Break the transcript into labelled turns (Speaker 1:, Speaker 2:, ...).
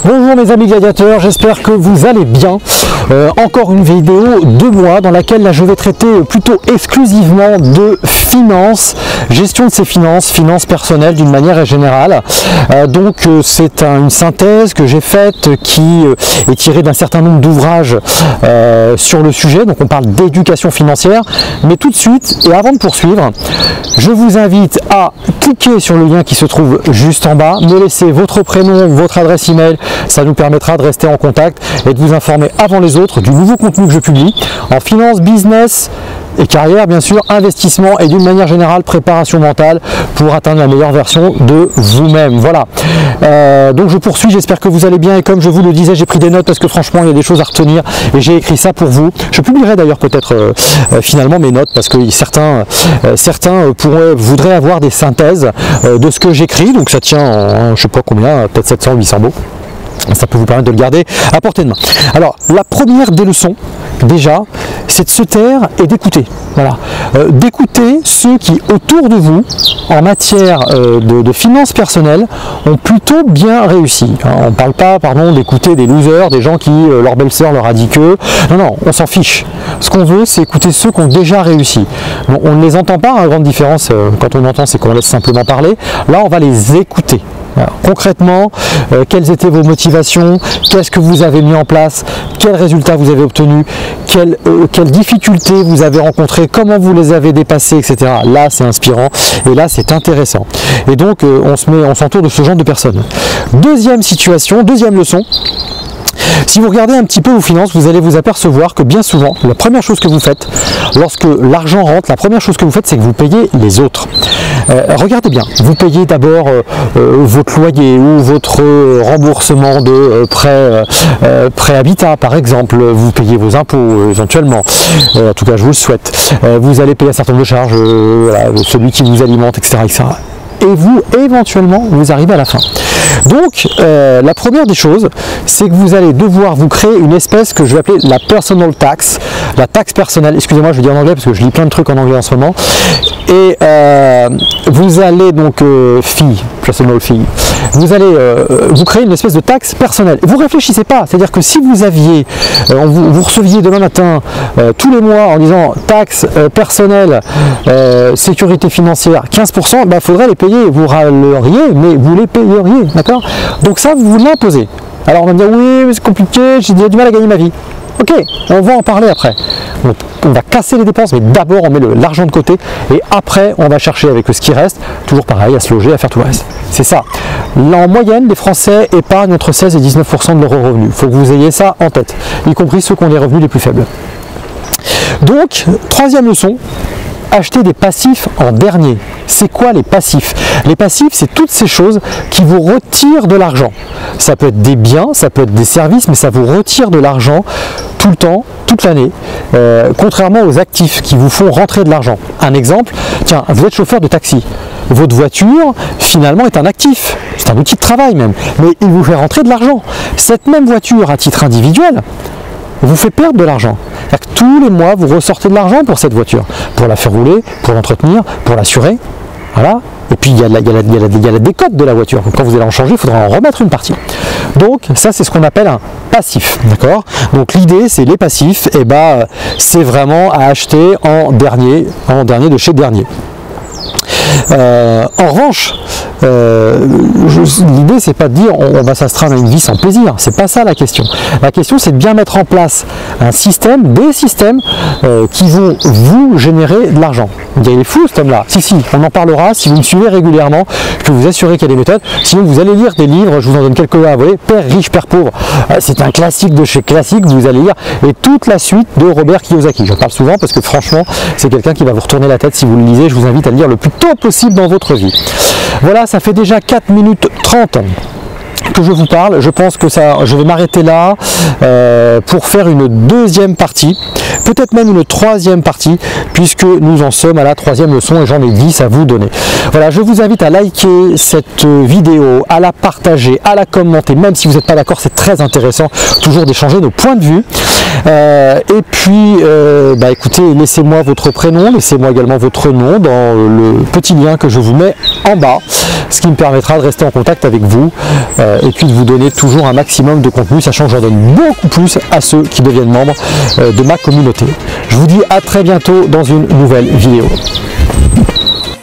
Speaker 1: Bonjour mes amis gladiateurs, j'espère que vous allez bien. Encore une vidéo de moi dans laquelle là, je vais traiter plutôt exclusivement de finances, gestion de ses finances, finances personnelles d'une manière générale. Donc c'est une synthèse que j'ai faite qui est tirée d'un certain nombre d'ouvrages sur le sujet. Donc on parle d'éducation financière. Mais tout de suite et avant de poursuivre, je vous invite à cliquer sur le lien qui se trouve juste en bas, me laisser votre prénom, votre adresse email. Ça nous permettra de rester en contact et de vous informer avant les autres du nouveau contenu que je publie en finance, business et carrière, bien sûr, investissement et d'une manière générale préparation mentale pour atteindre la meilleure version de vous-même. Voilà. Donc je poursuis, j'espère que vous allez bien et comme je vous le disais, j'ai pris des notes parce que franchement il y a des choses à retenir et j'ai écrit ça pour vous. Je publierai d'ailleurs peut-être finalement mes notes parce que certains voudraient avoir des synthèses de ce que j'écris, donc ça tient en je sais pas combien, peut-être 700 800 mots. Ça peut vous permettre de le garder à portée de main. Alors, la première des leçons, déjà, c'est de se taire et d'écouter. Voilà. D'écouter ceux qui, autour de vous, en matière de finances personnelles, ont plutôt bien réussi. On ne parle pas, pardon, d'écouter des losers, des gens qui, leur belle-sœur leur a dit que... Non, non, on s'en fiche. Ce qu'on veut, c'est écouter ceux qui ont déjà réussi. Bon, on ne les entend pas, la grande différence, quand on entend, c'est qu'on laisse simplement parler. Là, on va les écouter. Alors, concrètement, quelles étaient vos motivations, qu'est-ce que vous avez mis en place, quels résultats vous avez obtenus, quelles difficultés vous avez rencontrées, comment vous les avez dépassées, etc. Là, c'est inspirant et là, c'est intéressant. Et donc, on s'entoure de ce genre de personnes. Deuxième situation, deuxième leçon. Si vous regardez un petit peu vos finances, vous allez vous apercevoir que bien souvent, la première chose que vous faites, lorsque l'argent rentre, la première chose que vous faites, c'est que vous payez les autres. Regardez bien, vous payez d'abord votre loyer ou votre remboursement de prêt habitat par exemple, vous payez vos impôts éventuellement, en tout cas je vous le souhaite, vous allez payer un certain nombre de charges, voilà, celui qui vous alimente, etc., etc. Et vous, éventuellement, vous arrivez à la fin. Donc, la première des choses, c'est que vous allez devoir vous créer une espèce que je vais appeler la personal tax, la taxe personnelle. Excusez-moi, je vais dire en anglais parce que je lis plein de trucs en anglais en ce moment. Et vous allez donc, personal fee, vous allez vous créer une espèce de taxe personnelle. Vous réfléchissez pas, c'est-à-dire que si vous aviez, vous receviez demain matin, tous les mois, en disant taxe personnelle, sécurité financière, 15%, il faudrait les payer, vous râleriez, mais vous les payeriez, d'accord? Donc ça, vous l'imposez. Alors on va me dire, oui, mais c'est compliqué, j'ai du mal à gagner ma vie. Ok, on va en parler après. Donc, on va casser les dépenses, mais d'abord on met l'argent de côté et après on va chercher avec ce qui reste, toujours pareil, à se loger, à faire tout le reste. C'est ça. Là, en moyenne, les Français épargnent entre 16 et 19% de leurs revenus. Il faut que vous ayez ça en tête, y compris ceux qui ont les revenus les plus faibles. Donc, troisième leçon, acheter des passifs en dernier. C'est quoi les passifs? Les passifs, c'est toutes ces choses qui vous retirent de l'argent. Ça peut être des biens, ça peut être des services, mais ça vous retire de l'argent tout le temps, toute l'année, contrairement aux actifs qui vous font rentrer de l'argent. Un exemple, tiens, vous êtes chauffeur de taxi. Votre voiture, finalement, est un actif. C'est un outil de travail même, mais il vous fait rentrer de l'argent. Cette même voiture, à titre individuel, vous fait perdre de l'argent. Tous les mois, vous ressortez de l'argent pour cette voiture, pour la faire rouler, pour l'entretenir, pour l'assurer. Voilà. Et puis, il y a la décote de la voiture. Donc, quand vous allez en changer, il faudra en remettre une partie. Donc, ça, c'est ce qu'on appelle un passif. D'accord? Donc, l'idée, c'est les passifs. Et c'est vraiment à acheter en dernier de chez dernier. En revanche, l'idée c'est pas de dire on va s'astreindre à une vie sans plaisir, c'est pas ça la question. La question c'est de bien mettre en place un système, des systèmes qui vont vous générer de l'argent. Il est fou cet homme-là. Si, on en parlera si vous me suivez régulièrement, je peux vous assurer qu'il y a des méthodes. Sinon vous allez lire des livres, je vous en donne quelques-uns, vous voyez, Père riche, Père pauvre, c'est un classique de chez classique, vous allez lire, et toute la suite de Robert Kiyosaki. J'en parle souvent parce que franchement, c'est quelqu'un qui va vous retourner la tête si vous le lisez. Je vous invite à le lire le plus tôt possible dans votre vie. Voilà, ça fait déjà 4 minutes 30 que je vous parle. Je pense que je vais m'arrêter là pour faire une deuxième partie. peut-être même une troisième partie, puisque nous en sommes à la troisième leçon et j'en ai 10 à vous donner. Voilà, je vous invite à liker cette vidéo, à la partager, à la commenter, même si vous n'êtes pas d'accord, c'est très intéressant toujours d'échanger nos points de vue. Et puis, écoutez, laissez-moi votre prénom, laissez-moi également votre nom dans le petit lien que je vous mets en bas, ce qui me permettra de rester en contact avec vous et puis de vous donner toujours un maximum de contenu, sachant que j'en donne beaucoup plus à ceux qui deviennent membres de ma communauté. Je vous dis à très bientôt dans une nouvelle vidéo.